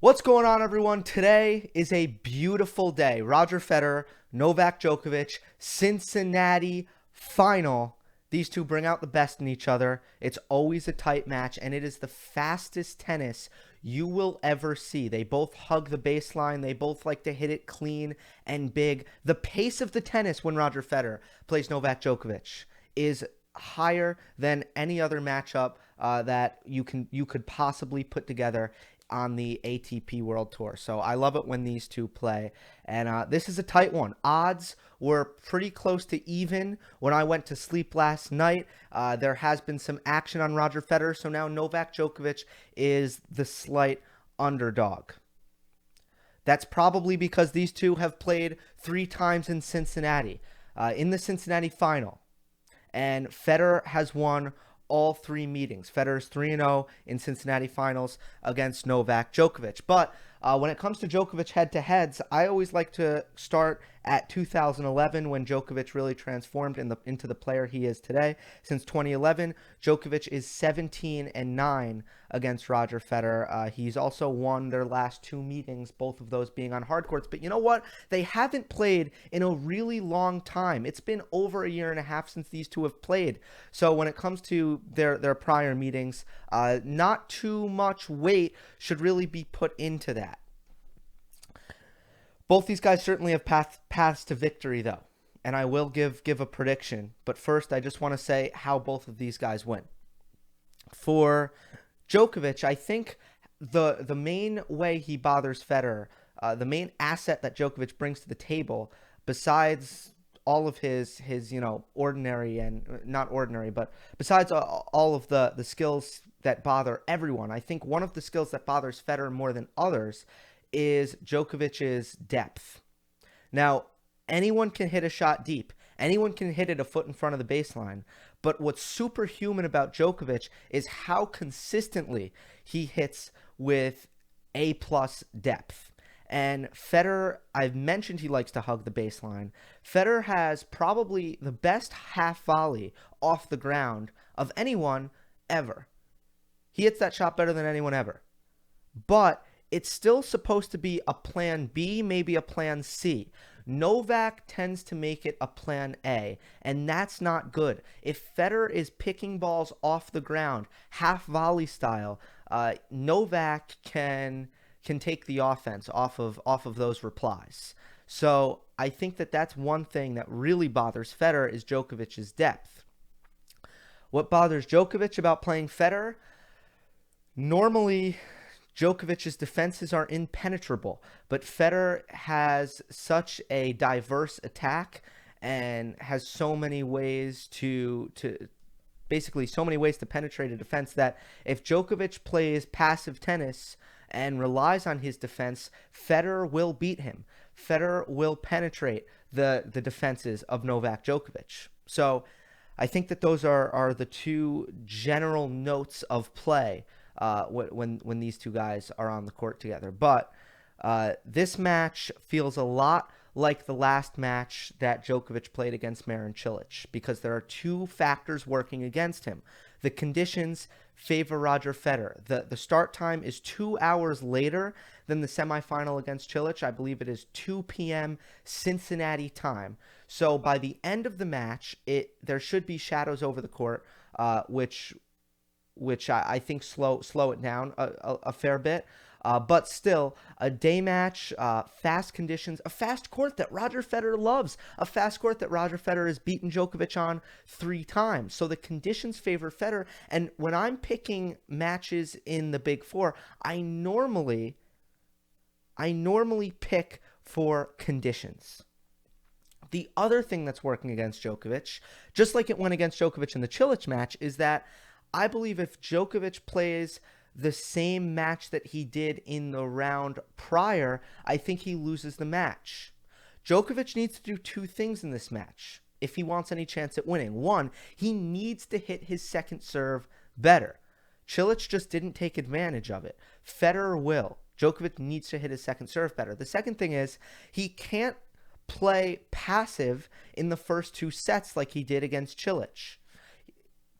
What's going on, everyone? Today is a beautiful day. Roger Federer, Novak Djokovic, Cincinnati final. These two bring out the best in each other. It's always a tight match, and it is the fastest tennis you will ever see. They both hug the baseline. They both like to hit it clean and big. The pace of the tennis when Roger Federer plays Novak Djokovic is higher than any other matchup that you could possibly put together on the ATP World Tour. So I love it when these two play. And this is a tight one. Odds were pretty close to even when I went to sleep last night. There has been some action on Roger Federer. So now Novak Djokovic is the slight underdog. That's probably because these two have played 3 times in Cincinnati, in the Cincinnati final. And Federer has won all 3 meetings. Federer's 3-0 in Cincinnati finals against Novak Djokovic. But when it comes to Djokovic head-to-heads, I always like to start at 2011 when Djokovic really transformed into the player he is today. Since 2011, Djokovic is 17-9 against Roger Federer. He's also won their last 2 meetings, both of those being on hard courts. But you know what? They haven't played in a really long time. It's been over a year and a half since these two have played. So when it comes to their prior meetings, not too much weight should really be put into that. Both these guys certainly have paths to victory, though, and I will give a prediction. But first, I just want to say how both of these guys win. For Djokovic, I think the main way he bothers Federer, the main asset that Djokovic brings to the table, besides all of his ordinary and not ordinary, but besides all of the skills that bother everyone, I think one of the skills that bothers Federer more than others is Djokovic's depth. Now, anyone can hit a shot deep. Anyone can hit it a foot in front of the baseline. But what's superhuman about Djokovic is how consistently he hits with A-plus depth. And Federer, I've mentioned he likes to hug the baseline. Federer has probably the best half volley off the ground of anyone ever. He hits that shot better than anyone ever. But it's still supposed to be a plan B, maybe a plan C. Novak tends to make it a plan A, and that's not good. If Federer is picking balls off the ground, half volley style, Novak can take the offense off of those replies. So I think that's one thing that really bothers Federer is Djokovic's depth. What bothers Djokovic about playing Federer? Normally, Djokovic's defenses are impenetrable, but Federer has such a diverse attack and has so many ways to penetrate a defense that if Djokovic plays passive tennis and relies on his defense, Federer will beat him. Federer will penetrate the defenses of Novak Djokovic. So I think that those are the 2 general notes of play when these 2 guys are on the court together. But this match feels a lot like the last match that Djokovic played against Marin Cilic because there are 2 factors working against him. The conditions favor Roger Federer. The start time is 2 hours later than the semifinal against Cilic. I believe it is 2 p.m. Cincinnati time. So by the end of the match, there should be shadows over the court, which I think slow it down a fair bit. But still, a day match, fast conditions, a fast court that Roger Federer loves, a fast court that Roger Federer has beaten Djokovic on 3 times. So the conditions favor Federer. And when I'm picking matches in the Big Four, I normally pick for conditions. The other thing that's working against Djokovic, just like it went against Djokovic in the Cilic match, is that I believe if Djokovic plays the same match that he did in the round prior, I think he loses the match. Djokovic needs to do 2 things in this match if he wants any chance at winning. 1, he needs to hit his second serve better. Cilic just didn't take advantage of it. Federer will. Djokovic needs to hit his second serve better. The second thing is he can't play passive in the first 2 sets like he did against Cilic.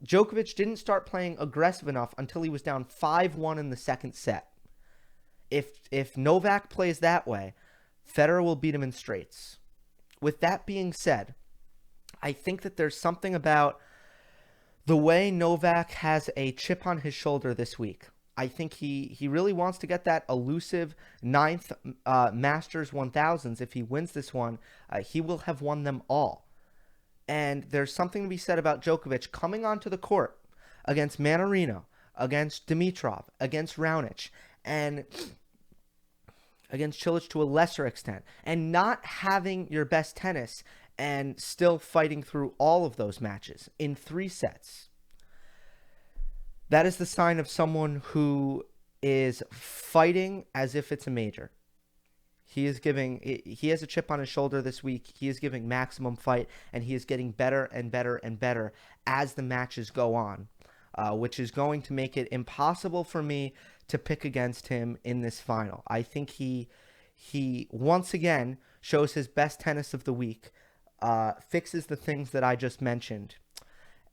Djokovic didn't start playing aggressive enough until he was down 5-1 in the second set. If Novak plays that way, Federer will beat him in straights. With that being said, I think that there's something about the way Novak has a chip on his shoulder this week. I think he really wants to get that elusive ninth Masters 1000s. If he wins this one, he will have won them all. And there's something to be said about Djokovic coming onto the court against Mannarino, against Dimitrov, against Raonic, and against Cilic to a lesser extent, and not having your best tennis and still fighting through all of those matches in 3 sets. That is the sign of someone who is fighting as if it's a major. He has a chip on his shoulder this week. He is giving maximum fight, and he is getting better and better and better as the matches go on, which is going to make it impossible for me to pick against him in this final. I think he once again shows his best tennis of the week, fixes the things that I just mentioned.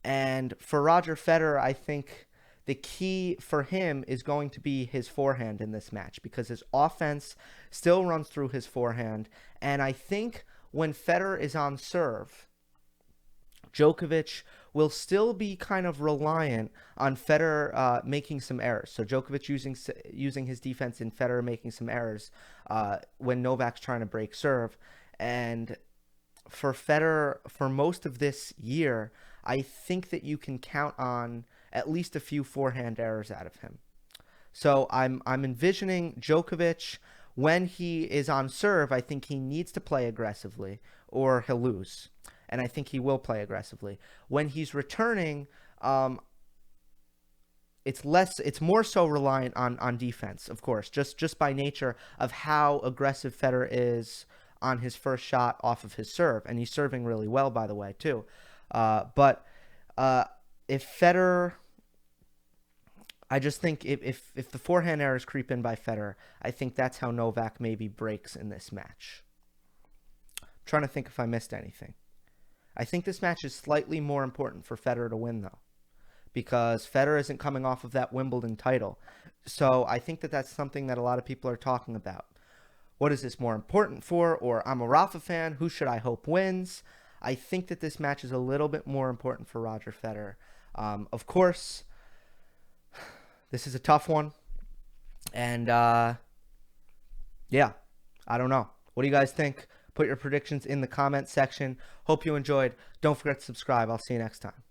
And for Roger Federer, I think the key for him is going to be his forehand in this match, because his offense still runs through his forehand. And I think when Federer is on serve, Djokovic will still be kind of reliant on Federer making some errors. So Djokovic using his defense and Federer making some errors when Novak's trying to break serve. And for Federer, for most of this year, I think that you can count on at least a few forehand errors out of him. So I'm envisioning Djokovic, when he is on serve, I think he needs to play aggressively or he'll lose. And I think he will play aggressively. When he's returning, it's more so reliant on defense, of course, just by nature of how aggressive Federer is on his first shot off of his serve. And he's serving really well, by the way, too. But if Federer, I just think if the forehand errors creep in by Federer, I think that's how Novak maybe breaks in this match. I'm trying to think if I missed anything. I think this match is slightly more important for Federer to win, though, because Federer isn't coming off of that Wimbledon title. So I think that that's something that a lot of people are talking about. What is this more important for? Or I'm a Rafa fan. Who should I hope wins? I think that this match is a little bit more important for Roger Federer. Of course, this is a tough one. And, yeah, I don't know. What do you guys think? Put your predictions in the comment section. Hope you enjoyed. Don't forget to subscribe. I'll see you next time.